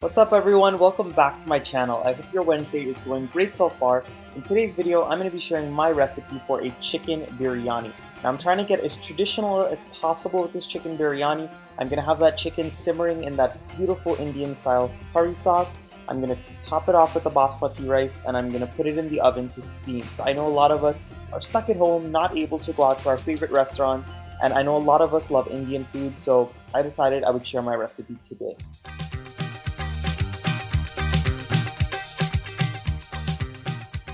What's up everyone, welcome back to my channel. I hope your Wednesday is going great so far. In today's video, I'm going to be sharing my recipe for a chicken biryani. Now I'm trying to get as traditional as possible with this chicken biryani. I'm going to have that chicken simmering in that beautiful Indian style curry sauce. I'm going to top it off with the basmati rice and I'm going to put it in the oven to steam. I know a lot of us are stuck at home, not able to go out to our favorite restaurants, and I know a lot of us love Indian food, so I decided I would share my recipe today.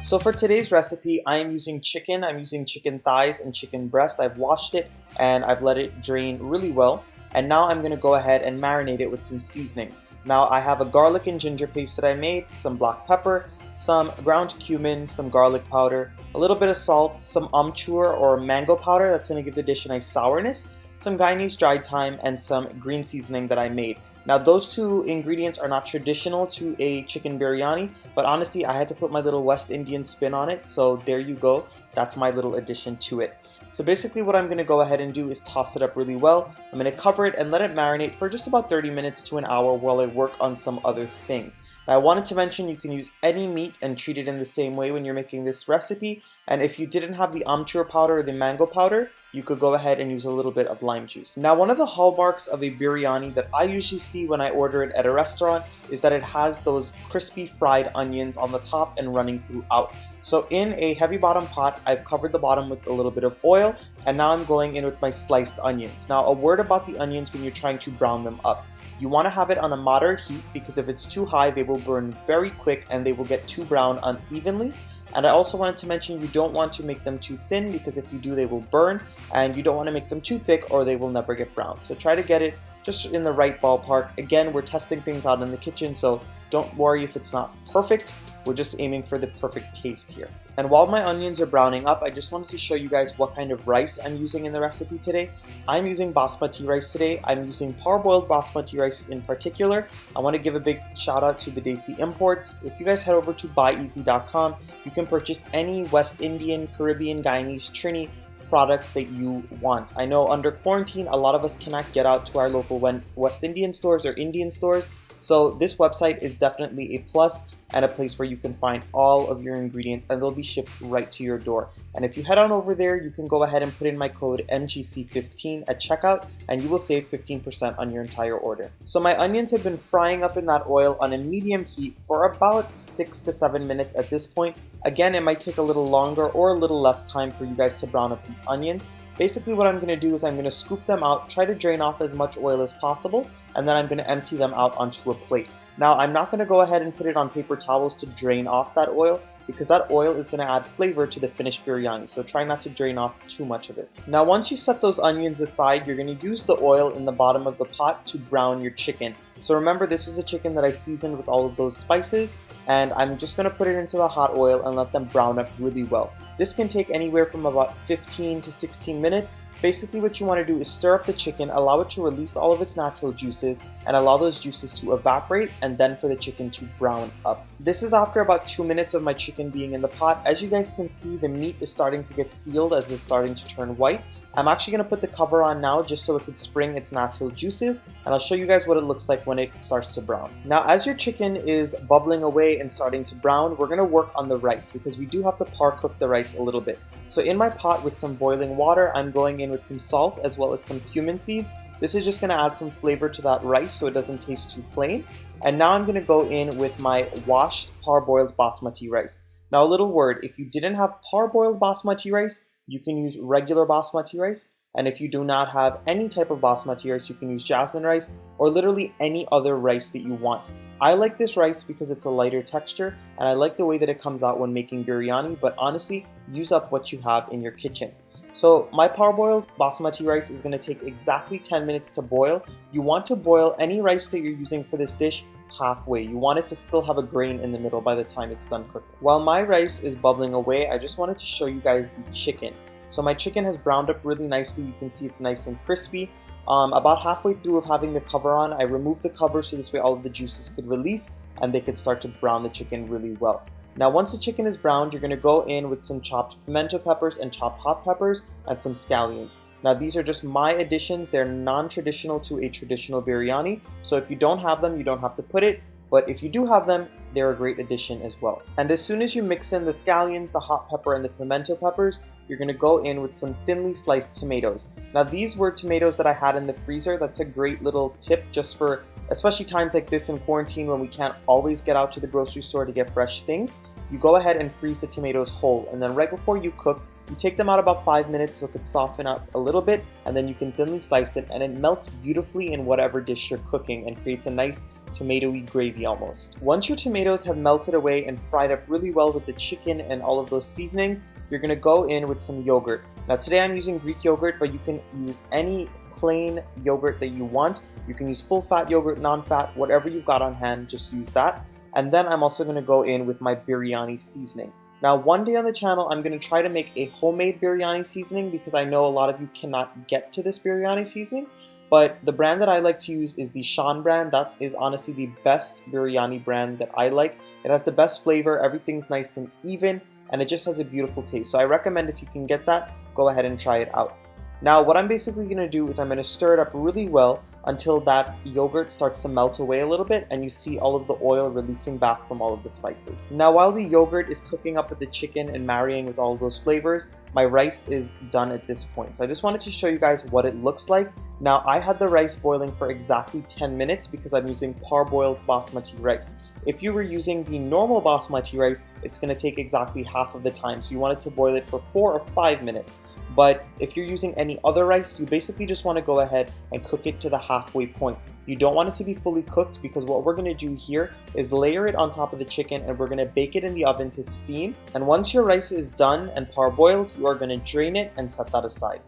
So for today's recipe, I am using chicken. I'm using chicken thighs and chicken breast. I've washed it and I've let it drain really well. And now I'm going to go ahead and marinate it with some seasonings. Now I have a garlic and ginger paste that I made, some black pepper, some ground cumin, some garlic powder, a little bit of salt, some amchur or mango powder that's going to give the dish a nice sourness, some Guyanese dried thyme, and some green seasoning that I made. Now those two ingredients are not traditional to a chicken biryani, but honestly I had to put my little West Indian spin on it, so there you go. That's my little addition to it. So basically what I'm going to go ahead and do is toss it up really well. I'm going to cover it and let it marinate for just about 30 minutes to an hour while I work on some other things. Now I wanted to mention you can use any meat and treat it in the same way when you're making this recipe, and if you didn't have the amchur powder or the mango powder, you could go ahead and use a little bit of lime juice. Now one of the hallmarks of a biryani that I usually see when I order it at a restaurant is that it has those crispy fried onions on the top and running throughout. So in a heavy bottom pot, I've covered the bottom with a little bit of oil, and now I'm going in with my sliced onions. Now a word about the onions when you're trying to brown them up. You want to have it on a moderate heat because if it's too high, they will burn very quick and they will get too brown unevenly. And I also wanted to mention you don't want to make them too thin because if you do they will burn, and you don't want to make them too thick or they will never get brown. So try to get it just in the right ballpark. Again, we're testing things out in the kitchen, so don't worry if it's not perfect. We're just aiming for the perfect taste here. And while my onions are browning up, I just wanted to show you guys what kind of rice I'm using in the recipe today. I'm using basmati rice today. I'm using parboiled basmati rice in particular. I want to give a big shout out to Bidesi Imports. If you guys head over to buyeasy.com, you can purchase any West Indian, Caribbean, Guyanese, Trini products that you want. I know under quarantine, a lot of us cannot get out to our local West Indian stores or Indian stores. So this website is definitely a plus and a place where you can find all of your ingredients and they'll be shipped right to your door. And if you head on over there, you can go ahead and put in my code MGC15 at checkout and you will save 15% on your entire order. So my onions have been frying up in that oil on a medium heat for about 6 to 7 minutes at this point. Again, it might take a little longer or a little less time for you guys to brown up these onions. Basically what I'm going to do is I'm going to scoop them out, try to drain off as much oil as possible, and then I'm going to empty them out onto a plate. Now I'm not going to go ahead and put it on paper towels to drain off that oil because that oil is going to add flavor to the finished biryani, so try not to drain off too much of it. Now once you set those onions aside, you're going to use the oil in the bottom of the pot to brown your chicken. So remember, this was a chicken that I seasoned with all of those spices, and I'm just going to put it into the hot oil and let them brown up really well. This can take anywhere from about 15 to 16 minutes. Basically what you want to do is stir up the chicken, allow it to release all of its natural juices, and allow those juices to evaporate, and then for the chicken to brown up. This is after about 2 minutes of my chicken being in the pot. As you guys can see, the meat is starting to get sealed as it's starting to turn white. I'm actually going to put the cover on now just so it could spring its natural juices, and I'll show you guys what it looks like when it starts to brown. Now as your chicken is bubbling away and starting to brown, we're going to work on the rice because we do have to par cook the rice a little bit. So in my pot with some boiling water, I'm going in with some salt as well as some cumin seeds. This is just going to add some flavor to that rice so it doesn't taste too plain. And now I'm going to go in with my washed parboiled basmati rice. Now a little word, if you didn't have parboiled basmati rice, you can use regular basmati rice, and if you do not have any type of basmati rice, you can use jasmine rice or literally any other rice that you want. I like this rice because it's a lighter texture and I like the way that it comes out when making biryani, but honestly, use up what you have in your kitchen. So my parboiled basmati rice is going to take exactly 10 minutes to boil. You want to boil any rice that you're using for this dish halfway. You want it to still have a grain in the middle by the time it's done cooking. While my rice is bubbling away, I just wanted to show you guys the chicken. So my chicken has browned up really nicely. You can see it's nice and crispy. About halfway through of having the cover on, I removed the cover so this way all of the juices could release and they could start to brown the chicken really well. Now once the chicken is browned, you're going to go in with some chopped pimento peppers and chopped hot peppers and some scallions. Now these are just my additions. They're non-traditional to a traditional biryani. So if you don't have them, you don't have to put it. but if you do have them, they're a great addition as well. And as soon as you mix in the scallions, the hot pepper, and the pimento peppers, you're going to go in with some thinly sliced tomatoes. Now these were tomatoes that I had in the freezer. That's a great little tip just for especially times like this in quarantine when we can't always get out to the grocery store to get fresh things. You go ahead and freeze the tomatoes whole, and then right before you cook, you take them out about 5 minutes so it could soften up a little bit, and then you can thinly slice it, and it melts beautifully in whatever dish you're cooking and creates a nice tomatoey gravy almost. Once your tomatoes have melted away and fried up really well with the chicken and all of those seasonings, you're going to go in with some yogurt. Now today I'm using Greek yogurt, but you can use any plain yogurt that you want. You can use full fat yogurt, non-fat, whatever you've got on hand, just use that. And then I'm also going to go in with my biryani seasoning. Now one day on the channel I'm going to try to make a homemade biryani seasoning because I know a lot of you cannot get to this biryani seasoning. But the brand that I like to use is the Shan brand. That is honestly the best biryani brand that I like. It has the best flavor, everything's nice and even, and it just has a beautiful taste. So I recommend if you can get that, go ahead and try it out. Now what I'm basically going to do is I'm going to stir it up really well until that yogurt starts to melt away a little bit and you see all of the oil releasing back from all of the spices. Now while the yogurt is cooking up with the chicken and marrying with all of those flavors, my rice is done at this point. So I just wanted to show you guys what it looks like. Now I had the rice boiling for exactly 10 minutes because I'm using parboiled basmati rice. If you were using the normal basmati rice, it's going to take exactly half of the time. So you want it to boil it for 4 or 5 minutes. But if you're using any other rice, you basically just want to go ahead and cook it to the halfway point. You don't want it to be fully cooked because what we're going to do here is layer it on top of the chicken and we're going to bake it in the oven to steam. And once your rice is done and parboiled, you are going to drain it and set that aside.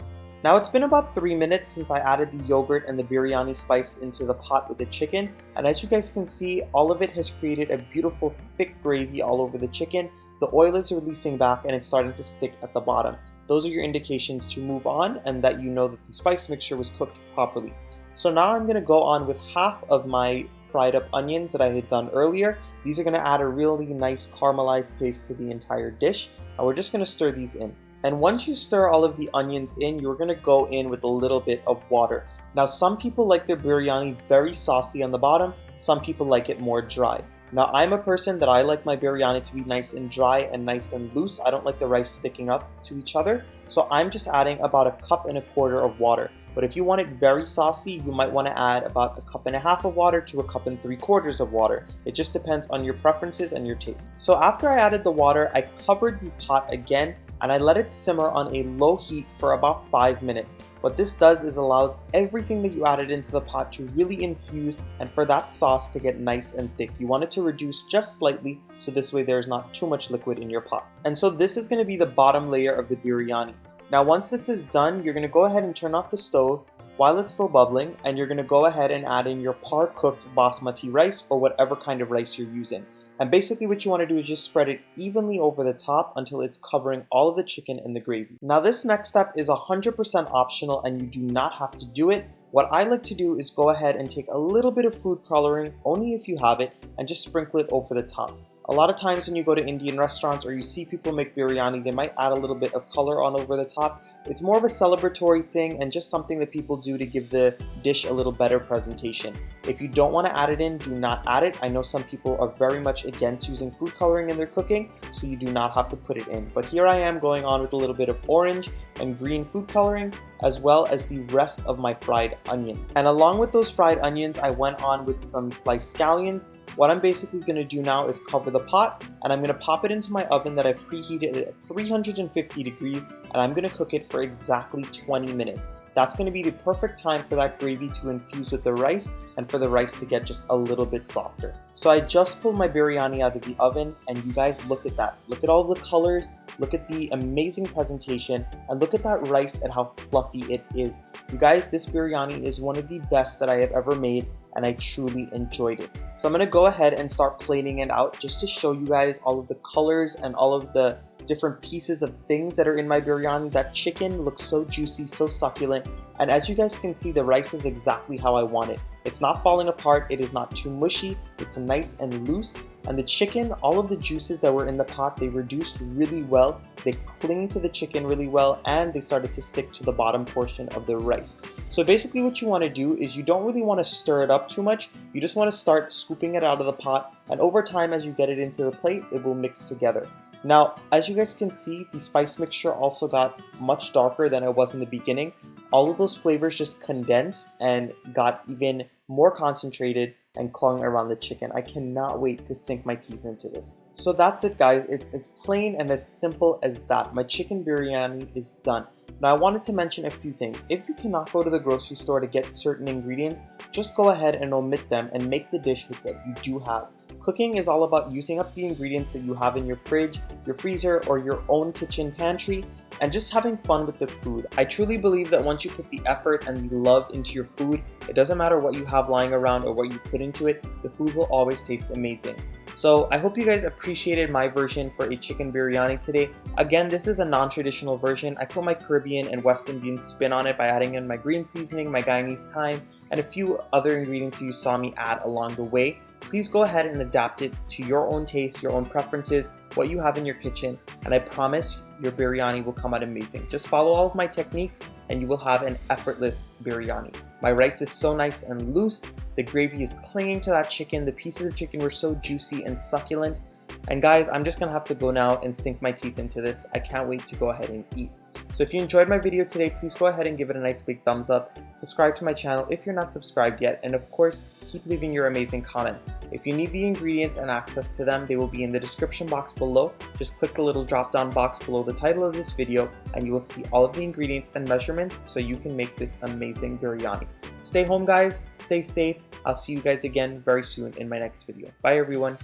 Now it's been about 3 minutes since I added the yogurt and the biryani spice into the pot with the chicken, and as you guys can see, all of it has created a beautiful thick gravy all over the chicken. The oil is releasing back and it's starting to stick at the bottom. Those are your indications to move on and that you know that the spice mixture was cooked properly. So now I'm going to go on with half of my fried up onions that I had done earlier. These are going to add a really nice caramelized taste to the entire dish, and we're just going to stir these in. And once you stir all of the onions in, you're going to go in with a little bit of water. Now some people like their biryani very saucy on the bottom, some people like it more dry. Now I'm a person that I like my biryani to be nice and dry and nice and loose. I don't like the rice sticking up to each other. So I'm just adding about 1.25 cups of water. But if you want it very saucy, you might want to add about 1.5 cups of water to 1.75 cups of water. It just depends on your preferences and your taste. So after I added the water, I covered the pot again and I let it simmer on a low heat for about 5 minutes. What this does is allows everything that you added into the pot to really infuse and for that sauce to get nice and thick. You want it to reduce just slightly so this way there's not too much liquid in your pot. And so this is going to be the bottom layer of the biryani. Now once this is done, you're going to go ahead and turn off the stove while it's still bubbling, and you're going to go ahead and add in your par-cooked basmati rice or whatever kind of rice you're using. And basically what you want to do is just spread it evenly over the top until it's covering all of the chicken and the gravy. Now this next step is 100% optional and you do not have to do it. What I like to do is go ahead and take a little bit of food coloring, only if you have it, and just sprinkle it over the top. A lot of times when you go to Indian restaurants or you see people make biryani, they might add a little bit of color on over the top. It's more of a celebratory thing and just something that people do to give the dish a little better presentation. If you don't want to add it in, do not add it. I know some people are very much against using food coloring in their cooking, so you do not have to put it in. But here I am going on with a little bit of orange and green food coloring, as well as the rest of my fried onion. And along with those fried onions, I went on with some sliced scallions. What I'm basically going to do now is cover the pot and I'm going to pop it into my oven that I've preheated at 350 degrees and I'm going to cook it for exactly 20 minutes. That's going to be the perfect time for that gravy to infuse with the rice and for the rice to get just a little bit softer. So I just pulled my biryani out of the oven and you guys look at that. Look at all the colors, look at the amazing presentation, and look at that rice and how fluffy it is. You guys, this biryani is one of the best that I have ever made and I truly enjoyed it. So I'm going to go ahead and start plating it out just to show you guys all of the colors and all of the different pieces of things that are in my biryani. That chicken looks so juicy, so succulent, and as you guys can see, the rice is exactly how I want it. It's not falling apart, it is not too mushy, it's nice and loose, and the chicken, all of the juices that were in the pot, they reduced really well, they cling to the chicken really well, and they started to stick to the bottom portion of the rice. So basically what you want to do is you don't really want to stir it up too much, you just want to start scooping it out of the pot, and over time as you get it into the plate, it will mix together. Now, as you guys can see, the spice mixture also got much darker than it was in the beginning. All of those flavors just condensed and got even more concentrated and clung around the chicken. I cannot wait to sink my teeth into this. So that's it guys, it's as plain and as simple as that. My chicken biryani is done. Now I wanted to mention a few things. If you cannot go to the grocery store to get certain ingredients, just go ahead and omit them and make the dish with what you do have. Cooking is all about using up the ingredients that you have in your fridge, your freezer, or your own kitchen pantry, and just having fun with the food. I truly believe that once you put the effort and the love into your food, it doesn't matter what you have lying around or what you put into it, the food will always taste amazing. So I hope you guys appreciated my version for a chicken biryani today. Again, this is a non-traditional version. I put my Caribbean and West Indian spin on it by adding in my green seasoning, my Guyanese thyme, and a few other ingredients you saw me add along the way. Please go ahead and adapt it to your own taste, your own preferences, what you have in your kitchen, and I promise your biryani will come out amazing. Just follow all of my techniques and you will have an effortless biryani. My rice is so nice and loose, the gravy is clinging to that chicken, the pieces of chicken were so juicy and succulent. And guys, I'm just gonna have to go now and sink my teeth into this. I can't wait to go ahead and eat. So if you enjoyed my video today, please go ahead and give it a nice big thumbs up. Subscribe to my channel if you're not subscribed yet, and of course, keep leaving your amazing comments. If you need the ingredients and access to them, they will be in the description box below. Just click the little drop down box below the title of this video and you will see all of the ingredients and measurements so you can make this amazing biryani. Stay home guys, stay safe. I'll see you guys again very soon in my next video. Bye everyone.